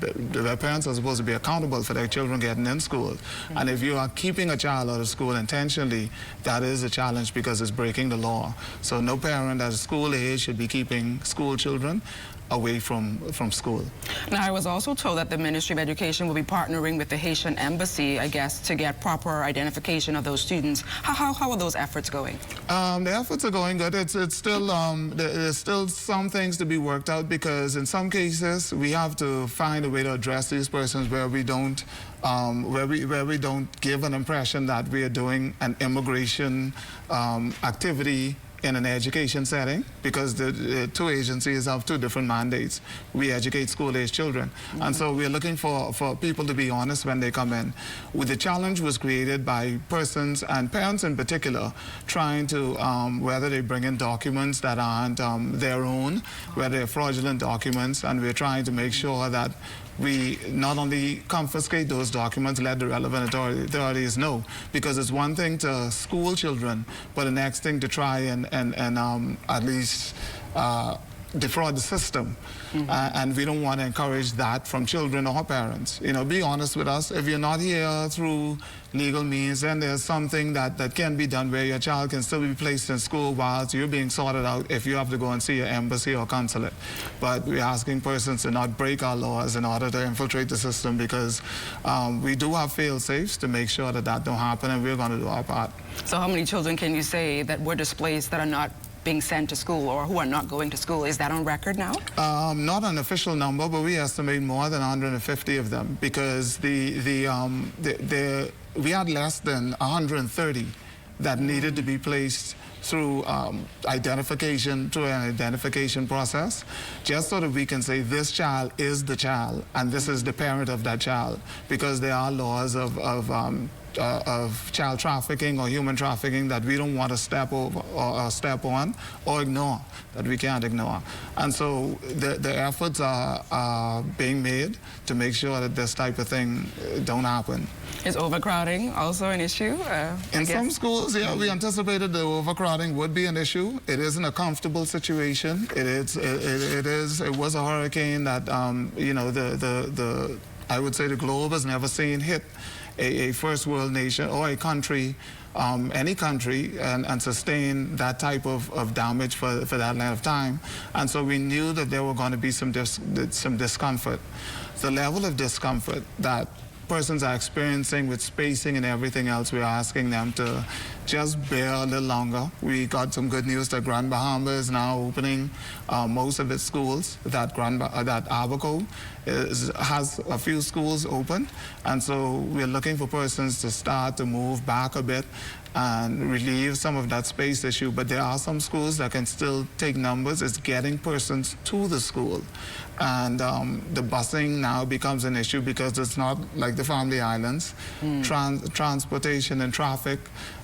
their parents are supposed to be accountable for their children getting in school. And if you are keeping a child out of school intentionally, that is a challenge because it's breaking the law. So no parent at school age should be keeping school children away from school. Now, I was also told that the Ministry of Education will be partnering with the Haitian Embassy, I guess, to get proper identification of those students. How are those efforts going? The efforts are going good. It's still there's still some things to be worked out, because in some cases we have to find a way to address these persons where we don't where we don't give an impression that we are doing an immigration activity in an education setting, because the two agencies have two different mandates. We educate school-age children. And so we're looking for people to be honest when they come in. The challenge was created by persons, and parents in particular, trying to, whether they bring in documents that aren't their own, whether they're fraudulent documents, and we're trying to make sure that we not only confiscate those documents, let the relevant authorities know, because it's one thing to school children, but the next thing to try and at least defraud the system. And we don't want to encourage that from children or parents. You know, be honest with us. If you're not here through legal means, then there's something that can be done where your child can still be placed in school whilst you're being sorted out if you have to go and see your embassy or consulate. But we're asking persons to not break our laws in order to infiltrate the system, because we do have fail-safes to make sure that that don't happen, and we're going to do our part. So how many children can you say that were displaced that are not being sent to school, or who are not going to school? Is that on record now? Not an official number, but we estimate more than 150 of them, because we had less than 130 that needed to be placed through identification, through an identification process, just so that we can say this child is the child and this is the parent of that child, because there are laws of child trafficking or human trafficking that we don't want to step over or step on or ignore, that we can't ignore. And so the efforts are being made to make sure that this type of thing don't happen. Is overcrowding also an issue? In some schools, yeah, we anticipated the overcrowding would be an issue. It isn't a comfortable situation. It was a hurricane that, you know, I would say the globe has never seen hit a first world nation or a country, any country, and sustain that type of damage for that length of time. And so we knew that there were going to be some discomfort. The level of discomfort that persons are experiencing with spacing and everything else, we're asking them to just bear a little longer. We got some good news that Grand Bahama is now opening most of its schools, that Abaco has a few schools open, and so we're looking for persons to start to move back a bit and relieve some of that space issue. But there are some schools that can still take numbers. It's getting persons to the school. And the busing now becomes an issue because it's not like the Family Islands. Transportation and traffic,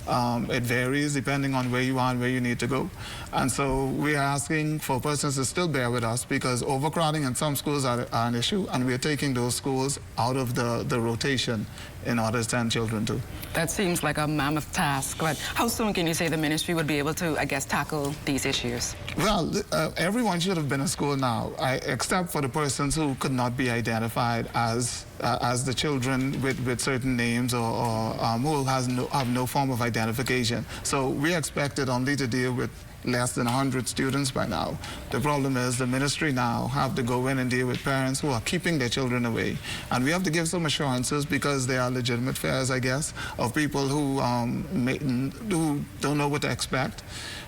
it varies depending on where you are and where you need to go. And so we are asking for persons to still bear with us, because overcrowding in some schools are an issue, and we are taking those schools out of the rotation in order to send children to. That seems like a mammoth task, but how soon can you say the ministry would be able to, I guess, tackle these issues? Well, everyone should have been in school now, except for the persons who could not be identified as the children with certain names or who have no form of identification. So we expected only to deal with less than 100 students by now. The problem is the ministry now have to go in and deal with parents who are keeping their children away. And we have to give some assurances, because they are legitimate fears, I guess, of people who don't know what to expect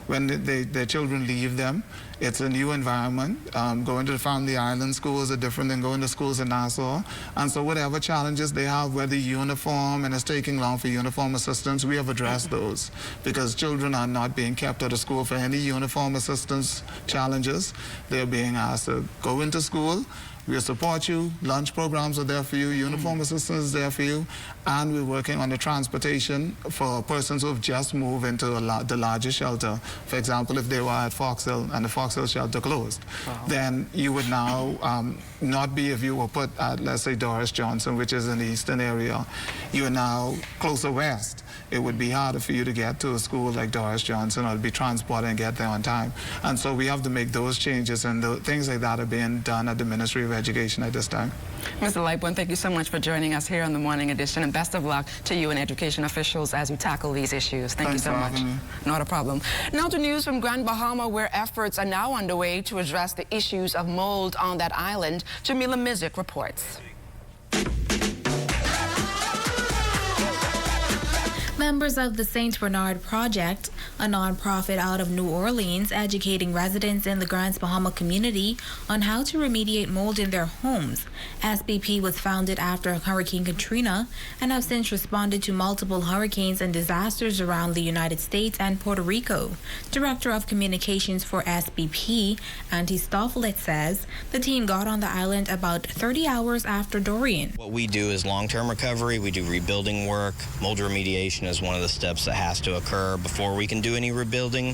when their children leave them. It's a new environment. Going to the Family Island schools are different than going to schools in Nassau. And so whatever challenges they have, whether uniform and it's taking long for uniform assistance, we have addressed those, because children are not being kept out of school for any uniform assistance challenges. They're being asked to go into school. We'll support you. Lunch programs are there for you. Uniform assistance is there for you. And we're working on the transportation for persons who have just moved into the larger shelter. For example, if they were at Fox Hill and the Fox Hill shelter closed, then you would now not be, if you were put at, let's say, Doris Johnson, which is in the eastern area, you are now closer west. It would be harder for you to get to a school like Doris Johnson, or to be transported and get there on time. And so we have to make those changes, and things like that are being done at the Ministry of Education at this time. Mr. Lightbourne, thank you so much for joining us here on the Morning Edition, and best of luck to you and education officials as you tackle these issues. Thank you so much. Not a problem. Now to news from Grand Bahama, where efforts are now underway to address the issues of mold on that island. Jamila Mizik reports. Members of the St. Bernard Project, a nonprofit out of New Orleans, educating residents in the Grand Bahama community on how to remediate mold in their homes. SBP was founded after Hurricane Katrina and have since responded to multiple hurricanes and disasters around the United States and Puerto Rico. Director of Communications for SBP, Andy Stoffelit, says the team got on the island about 30 hours after Dorian. What we do is long-term recovery. We do rebuilding work. Mold remediation is one of the steps that has to occur before we can do any rebuilding.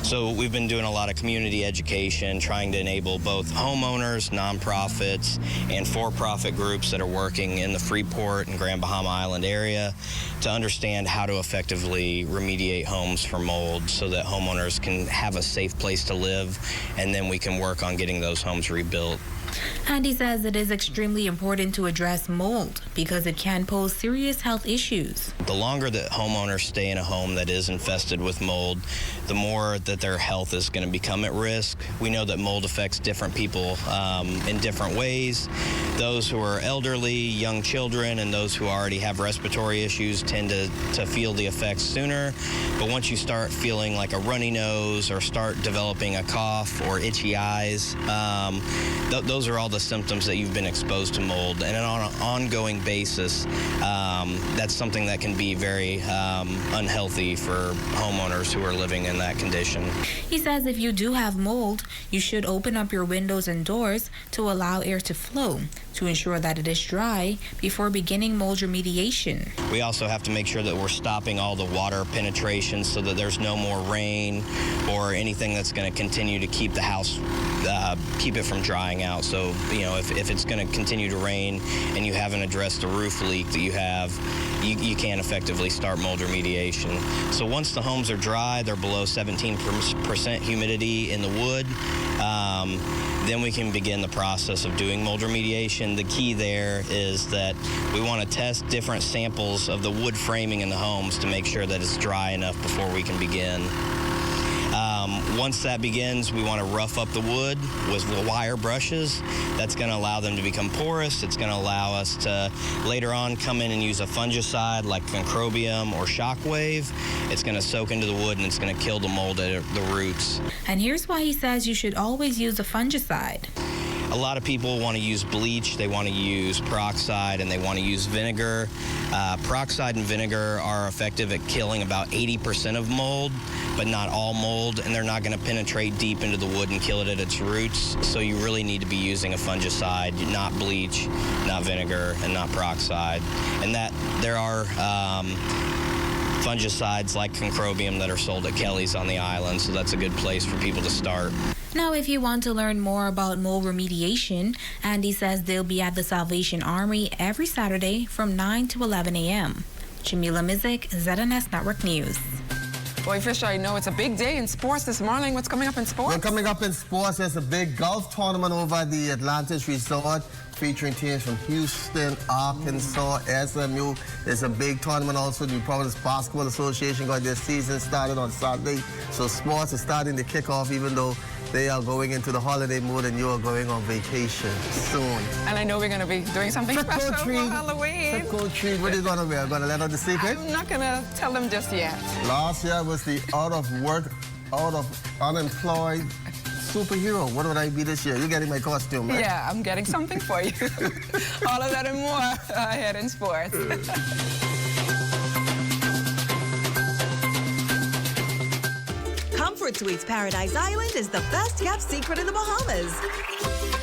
So we've been doing a lot of community education, trying to enable both homeowners, nonprofits, and for-profit groups that are working in the Freeport and Grand Bahama Island area to understand how to effectively remediate homes for mold, so that homeowners can have a safe place to live, and then we can work on getting those homes rebuilt. Andy says it is extremely important to address mold because it can pose serious health issues. The longer that homeowners stay in a home that is infested with mold, the more that their health is going to become at risk. We know that mold affects different people in different ways. Those who are elderly, young children, and those who already have respiratory issues tend to feel the effects sooner. But once you start feeling like a runny nose or start developing a cough or itchy eyes, those are all the symptoms that you've been exposed to mold. And on an ongoing basis, that's something that can be very unhealthy for homeowners who are living in that condition. He says if you do have mold, you should open up your windows and doors to allow air to flow to ensure that it is dry before beginning mold remediation. We also have to make sure that we're stopping all the water penetration so that there's no more rain or anything that's going to continue to keep the house, keep it from drying out. So, you know, if it's going to continue to rain and you haven't addressed the roof leak that you have, you can't effectively start mold remediation. So once the homes are dry, they're below 17% humidity in the wood, then we can begin the process of doing mold remediation. The key there is that we want to test different samples of the wood framing in the homes to make sure that it's dry enough before we can begin. Once that begins, we want to rough up the wood with wire brushes. That's going to allow them to become porous. It's going to allow us to later on come in and use a fungicide like Concrobium or Shockwave. It's going to soak into the wood and it's going to kill the mold at the roots. And here's why he says you should always use a fungicide. A lot of people want to use bleach, they want to use peroxide, and they want to use vinegar. Peroxide and vinegar are effective at killing about 80% of mold, but not all mold, and they're not going to penetrate deep into the wood and kill it at its roots. So you really need to be using a fungicide, not bleach, not vinegar, and not peroxide. And that there are fungicides like Concrobium that are sold at Kelly's on the island, so that's a good place for people to start. Now, if you want to learn more about mold remediation, Andy says they'll be at the Salvation Army every Saturday from 9 to 11 a.m. Jamila Mizik, ZNS Network News. Boy, Fisher, I know it's a big day in sports this morning. What's coming up in sports? Well, coming up in sports, there's a big golf tournament over at the Atlantis Resort featuring teams from Houston, Arkansas, SMU. There's a big tournament also. The Providence Basketball Association got their season started on Saturday. So sports is starting to kick off even though they are going into the holiday mood and you are going on vacation soon. And I know we're going to be doing something special for Halloween. Trick or treat. What are you going to wear? Going to let out the secret? I'm not going to tell them just yet. Last year was the out of work, out of unemployed superhero. What would I be this year? You're getting my costume, right? Yeah, I'm getting something for you. All of that and more ahead in sports. Comfort Suites Paradise Island is the best-kept secret in the Bahamas.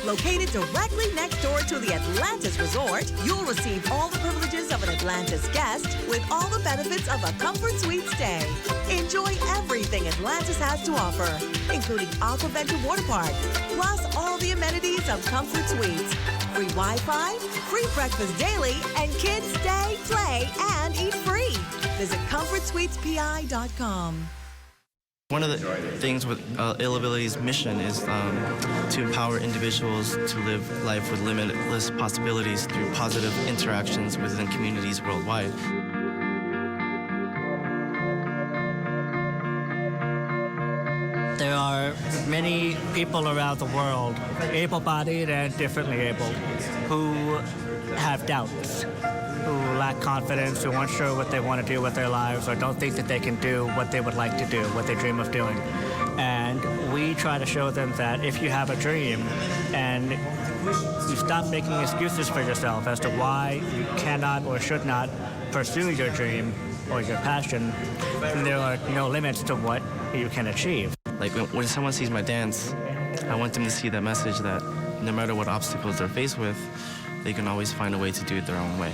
Located directly next door to the Atlantis Resort, you'll receive all the privileges of an Atlantis guest with all the benefits of a Comfort Suite stay. Enjoy everything Atlantis has to offer, including Aquaventure Water Park, plus all the amenities of Comfort Suites. Free Wi-Fi, free breakfast daily, and kids stay, play, and eat free. Visit ComfortSuitesPI.com. One of the things with Ill Ability's mission is to empower individuals to live life with limitless possibilities through positive interactions within communities worldwide. There are many people around the world, able-bodied and differently able, who have doubts, who lack confidence, who aren't sure what they want to do with their lives, or don't think that they can do what they would like to do, what they dream of doing. And we try to show them that if you have a dream and you stop making excuses for yourself as to why you cannot or should not pursue your dream or your passion, then there are no limits to what you can achieve. Like when someone sees my dance, I want them to see that message that no matter what obstacles they're faced with, they can always find a way to do it their own way.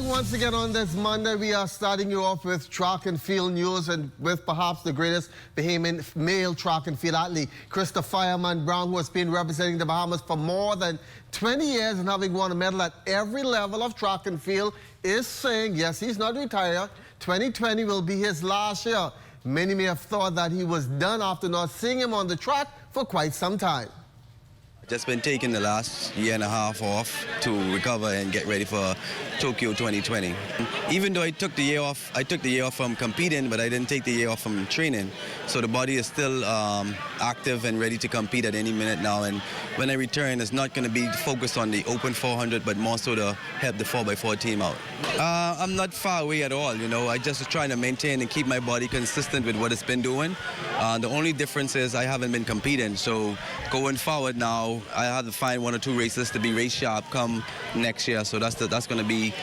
Once again on this Monday, we are starting you off with track and field news and with perhaps the greatest Bahamian male track and field athlete, Christopher Fireman Brown, who has been representing the Bahamas for more than 20 years and having won a medal at every level of track and field, is saying, yes, he's not retired. 2020 will be his last year. Many may have thought that he was done after not seeing him on the track for quite some time. Just been taking the last year and a half off to recover and get ready for Tokyo 2020. Even though I took the year off from competing, but I didn't take the year off from training. So the body is still active and ready to compete at any minute now. And when I return, it's not going to be focused on the open 400, but more so to help the 4x4 team out. I'm not far away at all, you know. I just trying to maintain and keep my body consistent with what it's been doing. The only difference is I haven't been competing. So going forward now, I have to find one or two races to be race sharp come next year. So that's going to be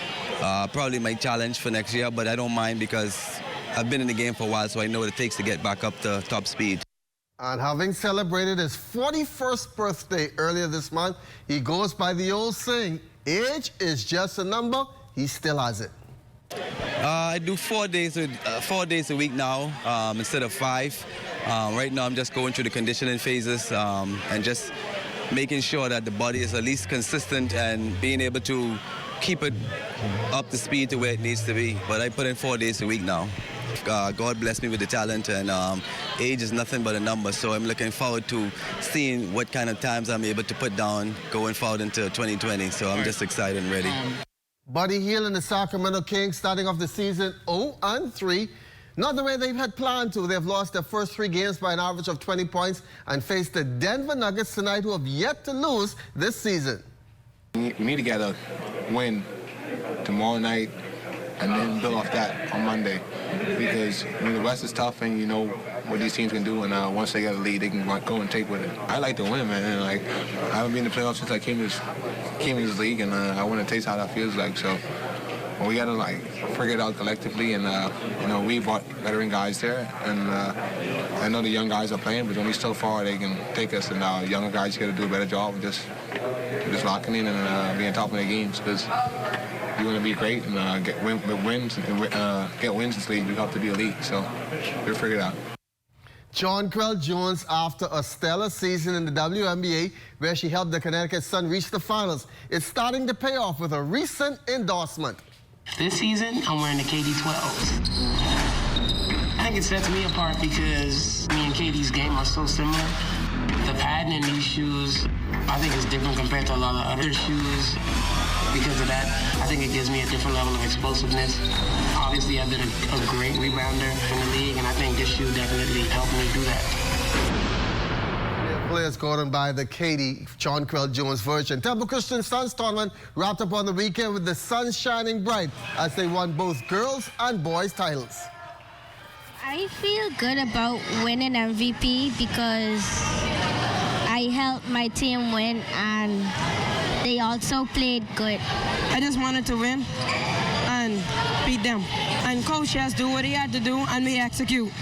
probably my challenge for next year. But I don't mind because I've been in the game for a while, so I know what it takes to get back up to top speed. And having celebrated his 41st birthday earlier this month, he goes by the old saying, age is just a number. He still has it. I do 4 days a week now instead of 5. Right now I'm just going through the conditioning phases and just making sure that the body is at least consistent and being able to keep it up to speed to where it needs to be. But I put in 4 days a week now. God bless me with the talent, and age is nothing but a number. So I'm looking forward to seeing what kind of times I'm able to put down going forward into 2020. So I'm just excited and ready. Buddy Hield and the Sacramento Kings starting off the season 0-3. Not the way they had planned to. They've lost their first 3 games by an average of 20 points and face the Denver Nuggets tonight, who have yet to lose this season. We need to get a win tomorrow night and then build off that on Monday, because the West is tough and you know what these teams can do, and once they get a lead, they can go and take with it. I like to win, man. And, I haven't been in the playoffs since I came to this league, and I want to taste how that feels like. So we got to figure it out collectively, and we brought veteran guys there, and I know the young guys are playing, but when we still far, they can take us, and younger guys got to do a better job of just just locking in and being top of their games, because you want to be great and get wins and league. You have to be elite. So we'll figure it out. Jonquel Jones, after a stellar season in the WNBA, where she helped the Connecticut Sun reach the finals, is starting to pay off with a recent endorsement. This season, I'm wearing the KD12s. I think it sets me apart because me and KD's game are so similar. The padding in these shoes, I think is different compared to a lot of other shoes. Because of that, I think it gives me a different level of explosiveness. Obviously, I've been a great rebounder in the league, and I think this shoe definitely helped me do that. Players caught by the Katie Jonquel Jones version. Temple Christian Suns tournament wrapped up on the weekend with the sun shining bright as they won both girls and boys titles. I feel good about winning MVP because I helped my team win and they also played good. I just wanted to win and beat them. And coach has to do what he had to do and we execute.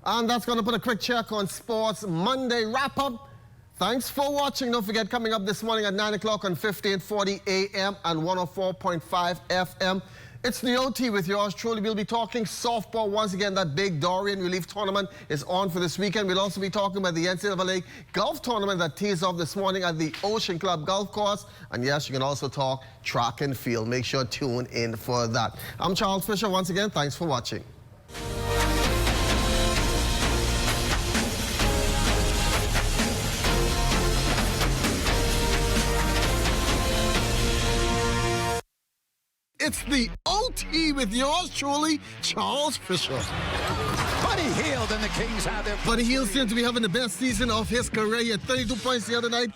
And that's going to put a quick check on Sports Monday wrap-up. Thanks for watching. Don't forget, coming up this morning at 9 o'clock on 1540 AM and 104.5 FM. It's the OT with yours truly. We'll be talking softball once again. That big Dorian Relief Tournament is on for this weekend. We'll also be talking about the NCAA Golf Tournament that tees off this morning at the Ocean Club Golf Course. And yes, you can also talk track and field. Make sure to tune in for that. I'm Charles Fisher. Once again, thanks for watching. It's the OT with yours truly, Charles Fisher. Buddy Hield and the Kings have their... Buddy Hield seems to be having the best season of his career. He had 32 points the other night.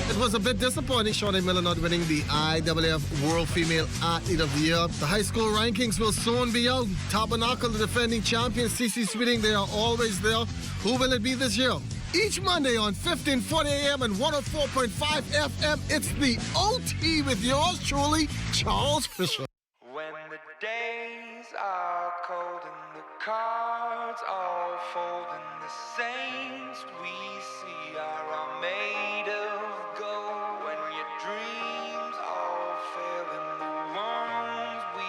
It was a bit disappointing, Shawnee Miller not winning the IAAF World Female Athlete of the Year. The high school rankings will soon be out. Tabernacle, the defending champion, CC Sweeting, they are always there. Who will it be this year? Each Monday on 1540 AM and 104.5 FM, it's the OT with yours truly, Charles Fisher. When the days are cold and the cards all fold and the saints we see are all made of gold. When your dreams all fail and the ones we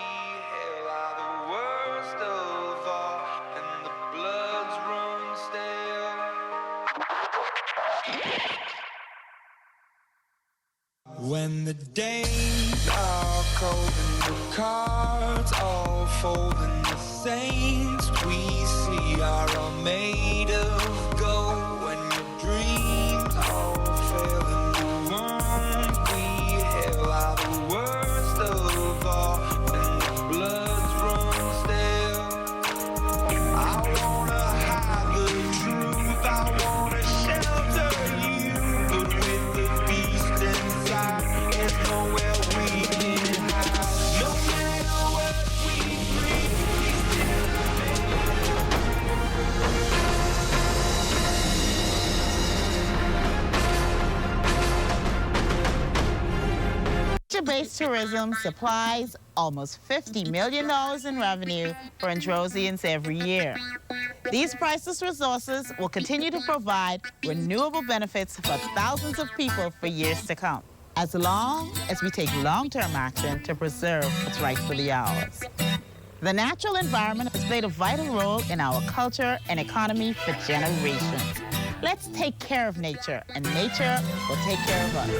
hail are the worst of all and the bloods run stale. When the days are cold and the cards all fold and the saints we see are all made of gold. When your dreams all fail and the ones we hail are the worst of all and the bloods run stale. I wanna hide the truth, I wanna shelter you, but with the beast inside, there's nowhere we can hide. No matter what we bring, we Nature-based tourism supplies almost $50 million in revenue for Androsians every year. These priceless resources will continue to provide renewable benefits for thousands of people for years to come, as long as we take long-term action to preserve what's rightfully ours. The natural environment has played a vital role in our culture and economy for generations. Let's take care of nature, and nature will take care of us.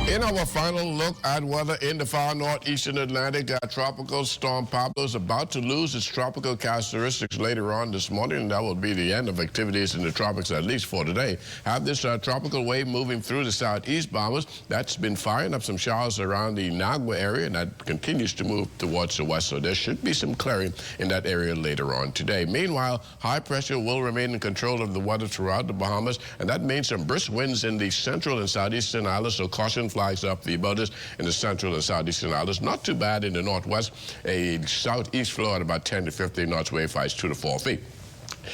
In our final look at weather in the far northeastern Atlantic, that tropical storm Pablo is about to lose its tropical characteristics later on this morning, and that will be the end of activities in the tropics, at least for today. Have this tropical wave moving through the southeast Bahamas. That's been firing up some showers around the Nagua area, and that continues to move towards the west, so there should be some clearing in that area later on today. Meanwhile, high pressure will remain in control of the weather throughout the Bahamas, and that means some brisk winds in the central and southeastern islands, so caution flies up the boaters in the central and southeastern islands. Not too bad in the northwest. A southeast flow at about 10 to 15 knots, wave heights 2 to 4 feet.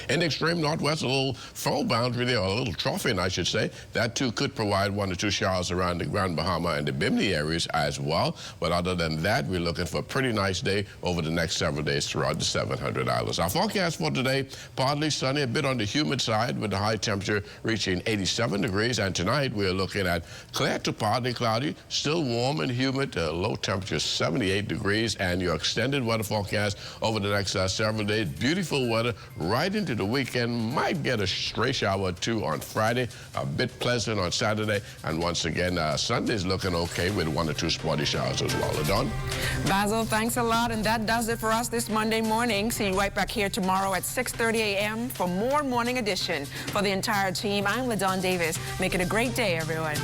In the extreme northwest, a little foul boundary there, or a little troughing, I should say. That too could provide 1 or 2 showers around the Grand Bahama and the Bimini areas as well. But other than that, we're looking for a pretty nice day over the next several days throughout the 700 islands. Our forecast for today, partly sunny, a bit on the humid side with the high temperature reaching 87 degrees. And tonight we're looking at clear to partly cloudy, still warm and humid, low temperature 78 degrees. And your extended weather forecast over the next several days, beautiful weather right into the weekend. Might get a stray shower or 2 on Friday, a bit pleasant on Saturday, and once again, Sunday's looking okay with 1 or 2 spotty showers as well. Ladon? Basil, thanks a lot, and that does it for us this Monday morning. See you right back here tomorrow at 6:30 a.m. for more Morning Edition. For the entire team, I'm Ladon Davis. Make it a great day, everyone.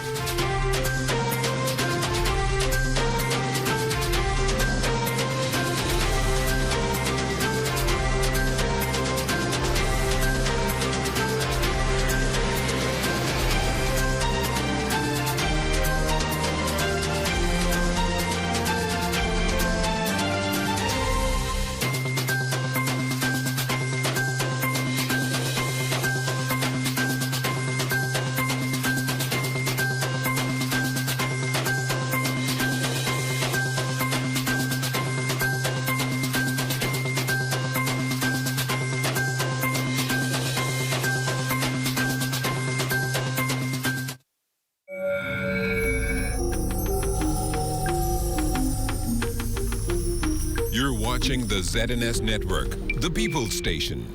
You're watching the ZNS Network, the People's Station.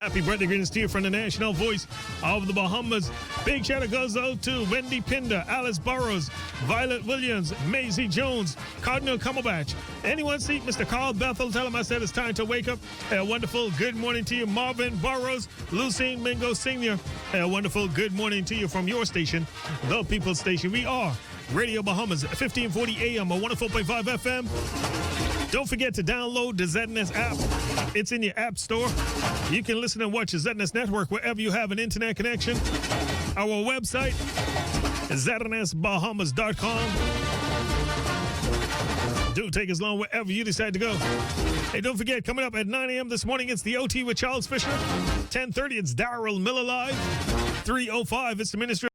Happy birthday greetings to you from the National Voice of the Bahamas. Big shout out goes out to Wendy Pinder, Alice Burrows, Violet Williams, Maisie Jones, Cardinal Cumberbatch. Anyone see Mr. Carl Bethel? Tell him I said it's time to wake up. A wonderful good morning to you, Marvin Burrows, Lucine Mingo Sr. A wonderful good morning to you from your station, the People's Station. We are Radio Bahamas, 1540 AM, a 104.5 FM. Don't forget to download the ZNS app. It's in your app store. You can listen and watch the ZNS Network wherever you have an internet connection. Our website is ZNSBahamas.com. Do take us along wherever you decide to go. Hey, don't forget, coming up at 9 a.m. this morning, it's the OT with Charles Fisher. 10:30, it's Darrell Miller Live. 3:05, it's the Ministry